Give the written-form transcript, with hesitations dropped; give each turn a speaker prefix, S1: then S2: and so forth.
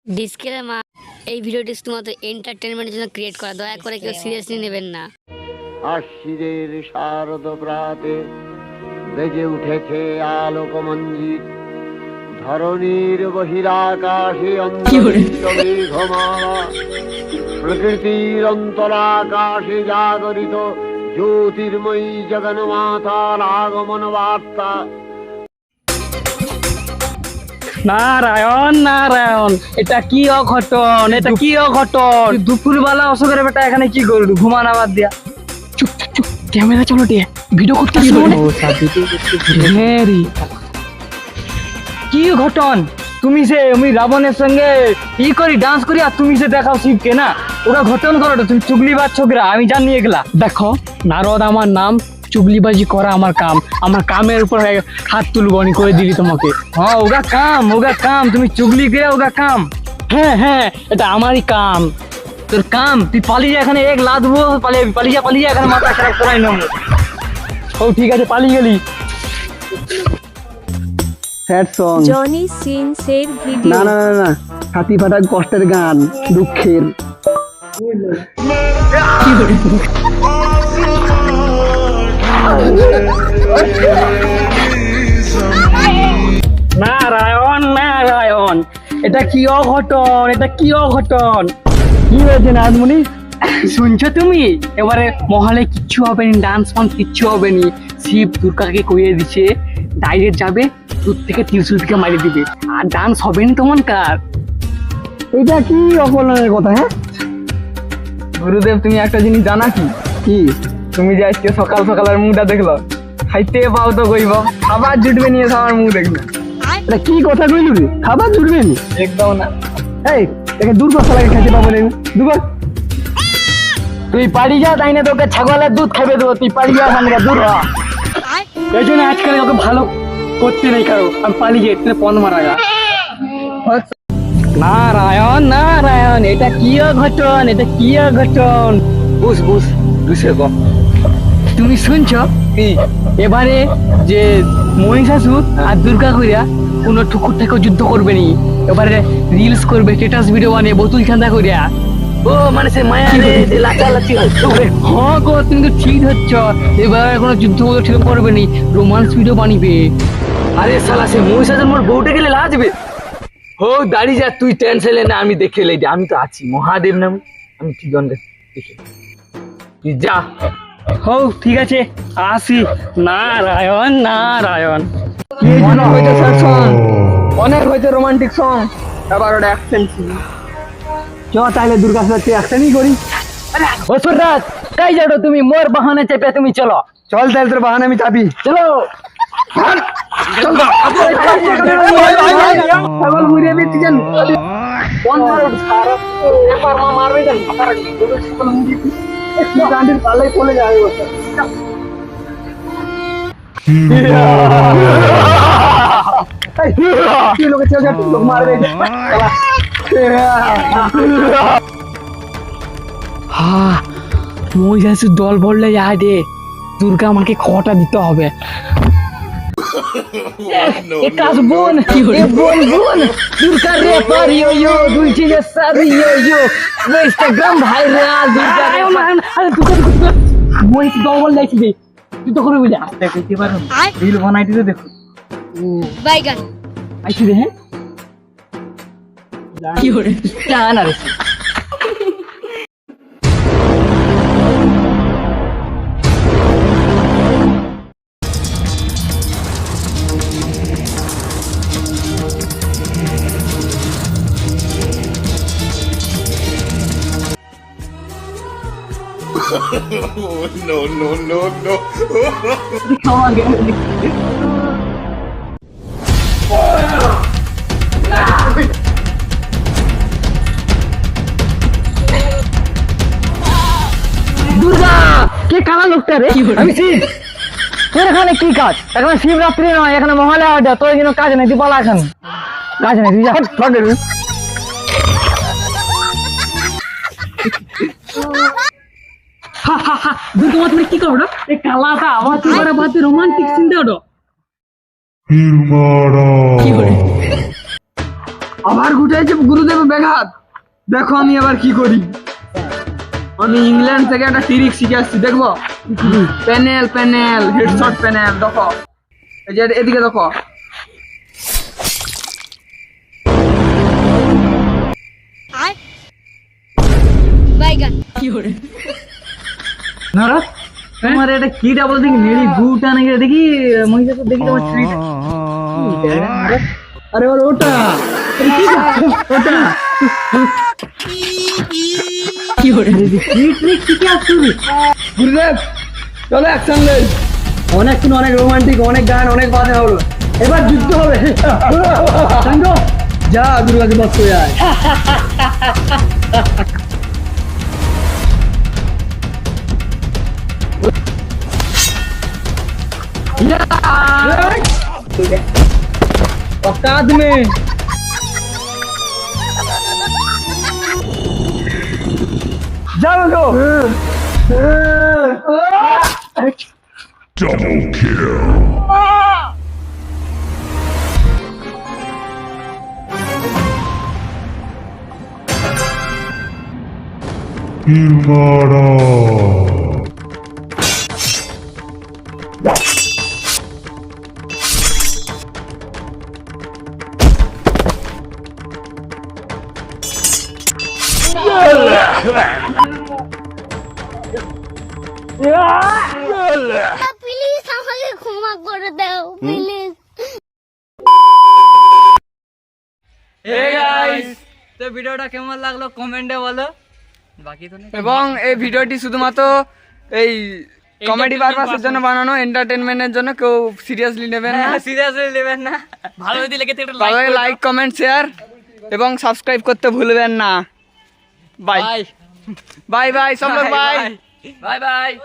S1: Disclaimer, এই ভিডিওটি শুধুমাত্র এন্টারটেনমেন্টের জন্য ক্রিয়েট করা, দয়া করে কেউ সিরিয়াসলি নেবেন না।
S2: আশ্বিনের শারদ প্রাতে বেজে উঠেছে আলোকমঞ্জিত, ধরণীর বহিরাকাশে মেঘমালা, প্রকৃতির অন্তরাকাশে জাগরিত জ্যোতির্ময়ী জগন্মাতার আগমন বার্তা।
S3: নারায়ণ নারায়ণ, এটা কি অঘটন, এটা কি অঘটন। দুপুরবেলা অশোকের বেটা এখানে কি করবি, ঘুমান আবার দিয়া। চুপ চুপ, ক্যামেরা চলো টিয়া, ভিডিও করতেছি। কি ঘটন, তুমি সে আমি রাবণের সঙ্গে ই করি ডান্স করি আর তুমি সে দেখাও শিবকে না, ওরা ঘটন করো, তুমি চুগলিবাজ ছোকরা, আমি জানি এগুলা। দেখো নারদ আমার নাম, চুগলিবাজি করা আমার কাম, আমার কামের উপর হাত তুলবো আমি করে দিলি তোমাকে। হ্যাঁ ওগা কাম, তুমি চুগলি করে ওগা কাম। হ্যাঁ হ্যাঁ, এটা আমারই কাম, তোর কাম। তুই পালিয়ে যা, এখানে এক লাদবো, পালিয়ে যা এখানে, মাথা খারাপ করাই নেবো। ও ঠিক আছে, পালিয়ে গেলি।
S4: স্যাড সং,
S5: জনি সিনসের
S4: না
S5: ভিডিও।
S4: না না না, হাতি ফাটা কষ্টের গান, দুঃখের।
S3: নারায়ণ নারায়ণ, এটা কি অঘটন, এটা কি অঘটন।
S4: কি হয়েছে নাথমণি?
S3: শুনছো তুমি, এবারে মহলে কিচ্ছু হবে না, ডান্স ফান্স কিচ্ছু হবে না। শিব দুর্গাকে কইয়ে দিছে ডাইরেক্ট যাবে, দূর থেকে ত্রিশূল থেকে মারি দিবে, আর ডান্স হবে না তোমার কার।
S4: এটা কি অকল্যাণের কথা? হ্যাঁ
S3: গুরুদেব, তুমি একটা জিনিস জানা কি?
S4: কি?
S3: তুমি যে আজকে সকাল সকালের মুখটা দেখলো, খাইতে পাও তো কইব, খাবার জুটবে নিয়ে আমার মুখ দেখবে।
S4: এটা কি কথা কইলু রে? খাবার জুটবে নি?
S3: একদম না।
S4: এই একে দূর কর, শালাকে খেতে পাবো না, দূর কর।
S3: তুই পারি যা, তাই না তোকে ছাগলের দুধ খাইবে দেবো, তুই পারি যা সামনে দূর হ। এই জন্য আজকাল ওকে ভালো করতে নেই কারো, আমি পালিয়ে যাই, তুই পণ মারা গা। নারায়ণ নারায়ণ, এটা কি অঘটন, এটা কি অঘটন। বুঝ বুঝে গো। তুমি শুনছো কি, এবারে যে মহিষাসুর আর দুর্গা কইরা কোনো ঠুকুর থেকে যুদ্ধ করবে নি, এবারে রিলস করবে, স্ট্যাটাস ভিডিও বানিয়ে বোতল ঠান্ডা করিয়া। ও মানে সে মায়া রে যে লাচালাচি হচ্ছে। হ্যাঁ গো, তুমি তো ঠিক হচ্ছ, এবারে কোনো যুদ্ধ ঠিক করবে নি, রোমান্স ভিডিও বানিবে। আরে শালা, সে মহিষাসুর মোর বউটে গেলে লাজবে। হো দাঁড়িয়ে যা, তুই টেনশন না, আমি দেখে লাই, আমি তো আছি, মহাদেব নাম, আমি ঠিক দেখে তুই যা। হো ঠিক আছে, আসি। নারায়ণ নারায়ণ, অনেক হয়েছে স্যাড সং, অনেক হয়েছে রোমান্টিক সং, আবার ওটা অ্যাকশন ছিল।
S4: চ তাইলে দুর্গার সাথে একসাথেই করি।
S3: অসুররাজ, কাই যাও তুমি, মোর বাহানে চেপে তুমি চলো।
S4: চল তাহলে, তোর বাহানে আমি চাপি।
S3: চলো
S4: ছাগল মুড়িয়ে দিচ্ছি জান।
S3: কোন মারো সারা একবার মা মারবে জান, আমার দুটো ছাগল মুড়িয়ে দিই, একটু গান্ডির পাল্লাই চলে যাবে ওটা।
S4: তুই লোকে চল যা, তুই লোক মারবে।
S3: মহিষাসুর দল বললে যায় রে, দুর্গা আমাকে খটা দিতে হবে। বোন দুর্গা রে পারিও ইয়ো, দুই চিজে সারি ইয়ো, ইনস্টাগ্রাম ভাইরাল দুর্গা রে। আরে দুর্গা মহিষ দল বল যাইছি রে, তুই তো করে বুঝা আস্তে কইতে পারো, রিল বানাইতে দেখো।
S1: বাইগান
S3: আইছি রে। হ্যাঁ কি হরে জানা রে।
S2: No.
S3: দুর্গা, কে কালা লোকটা রে? আমি শিব। তোর এখানে কি কাজ? এখানে শিবরাত্রি নয়, এখানে মহালয়া ওটা, তোর জন্য কাজ নেই, তুই বলা এখন কাজ নেই, তুই যা। দুর্গা মা, তুমি কি করো? এই কালাটা আমার তোমার বাদে রোমান্টিক সিন দাও। কি করে আবার ঘুটাইছে গুরুদেব ব্যাঘাত। দেখো আমি আবার কি করি। আমি ইংল্যান্ড থেকে একটা ট্রিক শিখে আসছি, দেখবো? প্যানেল প্যানেল হেডশট প্যানেল, দেখো এই যে এদিকে দেখো।
S1: বাইগান
S3: নারা তোমার এটা কিটা বল দেখি, নেড়ি গুটা নাকি দেখি মহিষাসুর, দেখি তোমার ট্রিক। আরে ওর ওটা ওটা কি হরে কি ট্রিক শিখে আসছি গুরুদেব। চলো অ্যাকশন নেই, অনেকক্ষণ অনেক রোমান্টিক, অনেক গান, অনেক বাজনা হলো, এবার যুদ্ধ হবে। যা দুর্গাকে বস করে আয়। औकात में जाओ।
S5: Double kill. Kimara.
S1: প্লিজ আমাকে ক্ষমা করে দাও প্লিজ।
S3: হে গাইস, তো ভিডিওটা কেমন লাগলো কমেন্টে বলো। বাকি তো এবং এই ভিডিওটি শুধুমাত্র এই কমেডি পারপাসের জন্য বানানো, এন্টারটেইনমেন্টের জন্য, কেউ সিরিয়াসলি নেবেন না, সিরিয়াসলি নেবেন না। ভালো যদি লেগে থাকে লাইক কমেন্ট শেয়ার এবং সাবস্ক্রাইব করতে ভুলবেন না। বাই বাই বাই সব লোক বাই বাই বাই।